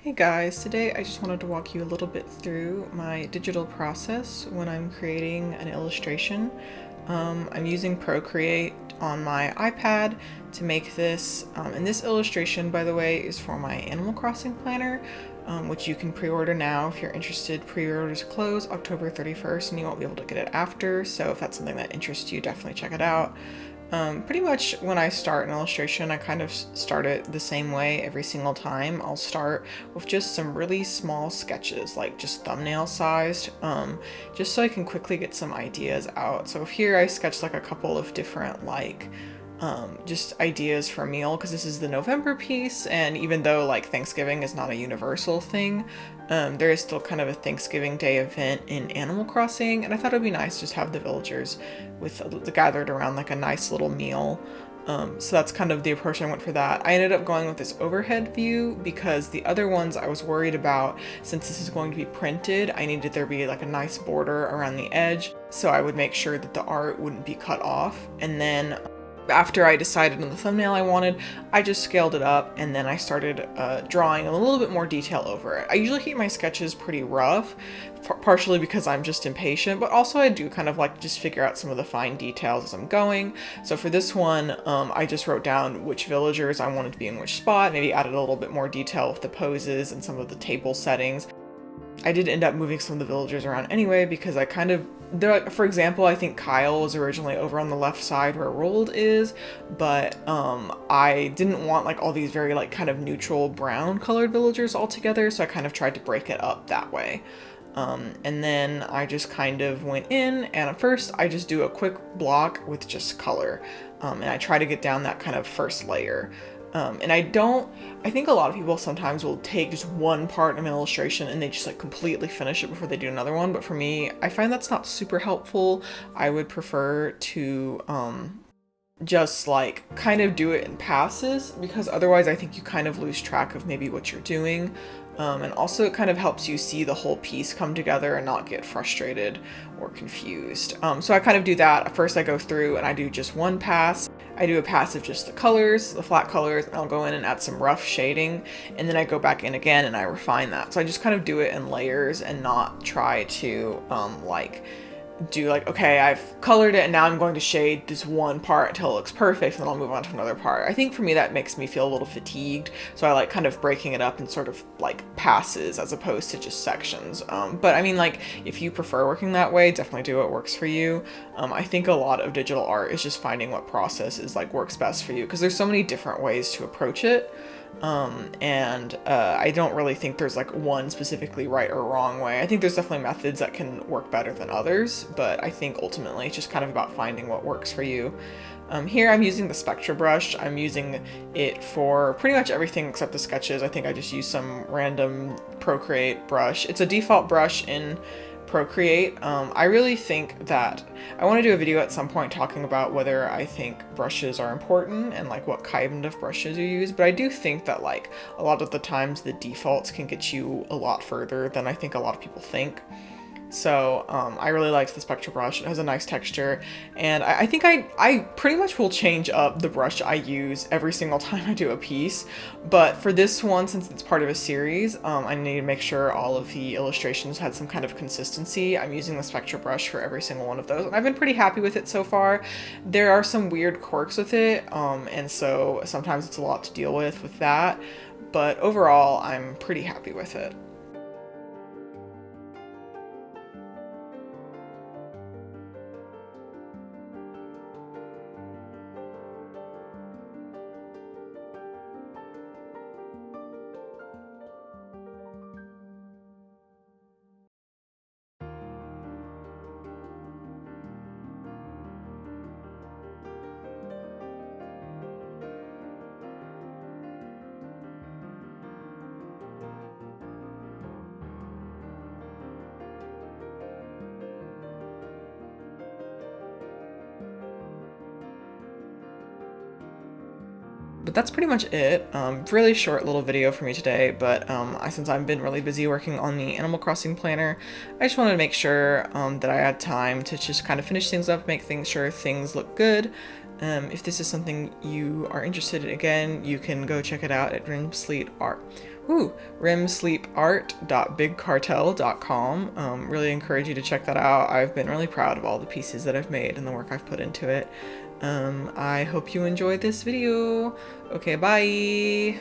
Hey guys, today I just wanted to walk you a little bit through my digital process when I'm creating an illustration. I'm using Procreate on my iPad to make this, and this illustration, by the way, is for my Animal Crossing planner, which you can pre-order now if you're interested. Pre-orders close October 31st and you won't be able to get it after, so if that's something that interests you, definitely check it out. Pretty much when I start an illustration, I kind of start it the same way every single time. I'll start with just some really small sketches, like just thumbnail sized, just so I can quickly get some ideas out. So here I sketched like a couple of different just ideas for a meal, because this is the November piece, and even though like Thanksgiving is not a universal thing, there is still kind of a Thanksgiving Day event in Animal Crossing, and I thought it would be nice just to have the villagers gathered around like a nice little meal. So that's kind of the approach I went for that. I ended up going with this overhead view because the other ones I was worried about, since this is going to be printed, I needed there to be like a nice border around the edge, so I would make sure that the art wouldn't be cut off. And then after I decided on the thumbnail I wanted, I just scaled it up, and then I started drawing a little bit more detail over it. I usually keep my sketches pretty rough, partially because I'm just impatient, but also I do kind of like just figure out some of the fine details as I'm going. So for this one, I just wrote down which villagers I wanted to be in which spot, maybe added a little bit more detail with the poses and some of the table settings. I did end up moving some of the villagers around anyway, because I kind of, for example, I think Kyle was originally over on the left side where Rold is, but I didn't want like all these very like kind of neutral brown colored villagers all together, so I kind of tried to break it up that way. And then I just kind of went in, and at first I just do a quick block with just color, and I try to get down that kind of first layer. And I think a lot of people sometimes will take just one part of an illustration and they just like completely finish it before they do another one. But for me, I find that's not super helpful. I would prefer to just like kind of do it in passes, because otherwise I think you kind of lose track of maybe what you're doing. And also it kind of helps you see the whole piece come together and not get frustrated or confused. So I kind of do that. First I go through and I do just one pass. I do a pass of just the colors, the flat colors, and I'll go in and add some rough shading, and then I go back in again and I refine that. So I just kind of do it in layers and not try to do like, okay, I've colored it and now I'm going to shade this one part until it looks perfect, and then I'll move on to another part. I think for me that makes me feel a little fatigued, so I like kind of breaking it up in sort of like passes as opposed to just sections. But I mean, like, if you prefer working that way, definitely do what works for you. I think a lot of digital art is just finding what process is like works best for you, because there's so many different ways to approach it. I don't really think there's like one specifically right or wrong way. I think there's definitely methods that can work better than others, but I think ultimately it's just kind of about finding what works for you. Here I'm using the Spectra brush. I'm using it for pretty much everything except the sketches. I think I just used some random Procreate brush. It's a default brush in Procreate. I really think that I want to do a video at some point talking about whether I think brushes are important and like what kind of brushes you use, but I do think that like a lot of the times the defaults can get you a lot further than I think a lot of people think. So I really liked the Spectra brush. It has a nice texture, and I think I pretty much will change up the brush I use every single time I do a piece. But for this one, since it's part of a series, I need to make sure all of the illustrations had some kind of consistency. I'm using the Spectra brush for every single one of those, and I've been pretty happy with it so far. There are some weird quirks with it, and so sometimes it's a lot to deal with that. But overall, I'm pretty happy with it. But that's pretty much it. Really short little video for me today, but since I've been really busy working on the Animal Crossing planner, I just wanted to make sure that I had time to just kind of finish things up, make sure things look good. If this is something you are interested in, again, you can go check it out at Rimsleet Art. remsleepart.bigcartel.com. Really encourage you to check that out. I've been really proud of all the pieces that I've made and the work I've put into it. I hope you enjoyed this video. Okay, bye!